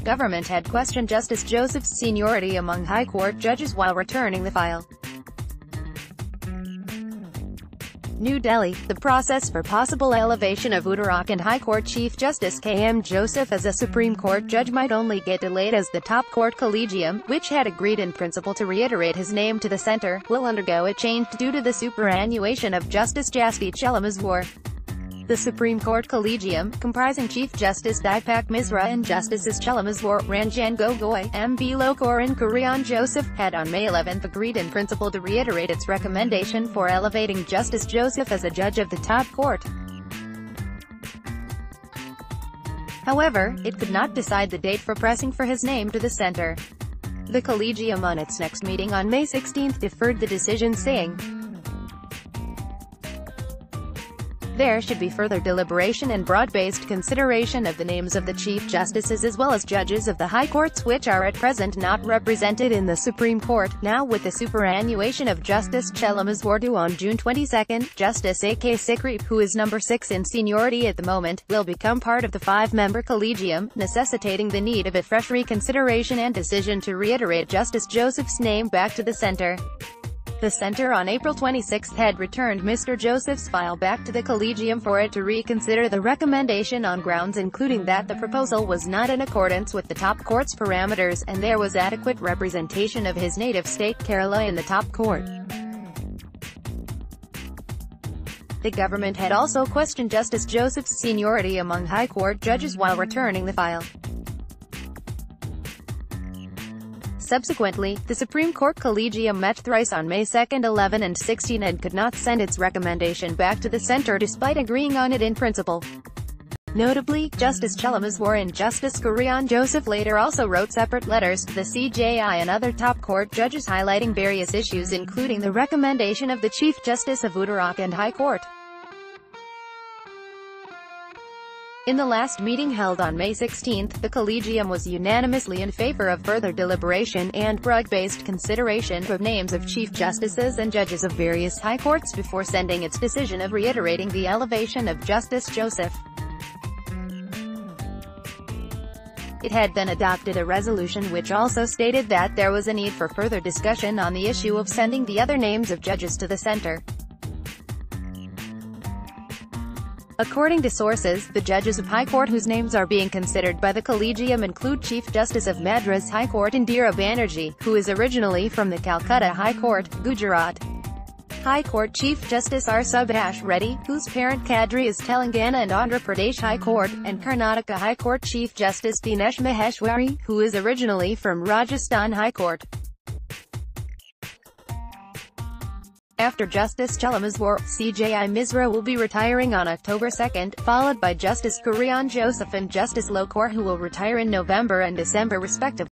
government had questioned Justice Joseph's seniority among High Court judges while returning the file. New Delhi, the process for possible elevation of Uttarakhand High Court Chief Justice K.M. Joseph as a Supreme Court judge might only get delayed as the top court collegium, which had agreed in principle to reiterate his name to the centre, will undergo a change due to the superannuation of Justice Jasti Chelameswar. The Supreme Court Collegium, comprising Chief Justice Deepak Misra and Justices Chelameswar, Ranjan Gogoi, M.B. Lokor and Kurian Joseph, had on May 11 agreed in principle to reiterate its recommendation for elevating Justice Joseph as a judge of the top court. However, it could not decide the date for pressing for his name to the centre. The Collegium on its next meeting on May 16 deferred the decision, saying, "There should be further deliberation and broad-based consideration of the names of the Chief Justices as well as judges of the High Courts which are at present not represented in the Supreme Court." Now with the superannuation of Justice Chelameswar due on June 22, Justice A.K. Sikri, who is number 6 in seniority at the moment, will become part of the 5-member collegium, necessitating the need of a fresh reconsideration and decision to reiterate Justice Joseph's name back to the centre. The centre on April 26 had returned Mr. Joseph's file back to the Collegium for it to reconsider the recommendation on grounds including that the proposal was not in accordance with the top court's parameters, and there was adequate representation of his native state Kerala in the top court. The government had also questioned Justice Joseph's seniority among High Court judges while returning the file. Subsequently, the Supreme Court Collegium met thrice on May 2, 11 and 16 and could not send its recommendation back to the centre despite agreeing on it in principle. Notably, Justice Chelameswar and Justice Kurian Joseph later also wrote separate letters to the CJI and other top court judges highlighting various issues including the recommendation of the Chief Justice of Uttarakhand High Court. In the last meeting held on May 16, the Collegium was unanimously in favor of further deliberation and broad-based consideration of names of Chief Justices and judges of various high courts before sending its decision of reiterating the elevation of Justice Joseph. It had then adopted a resolution which also stated that there was a need for further discussion on the issue of sending the other names of judges to the centre. According to sources, the judges of High Court whose names are being considered by the Collegium include Chief Justice of Madras High Court Indira Banerjee, who is originally from the Calcutta High Court, Gujarat. High Court Chief Justice R. Subhash Reddy, whose parent cadre is Telangana and Andhra Pradesh High Court, and Karnataka High Court Chief Justice Dinesh Maheshwari, who is originally from Rajasthan High Court. After Justice Chelameswar, CJI Misra will be retiring on October 2, followed by Justice Kurian Joseph and Justice Lokor, who will retire in November and December respectively.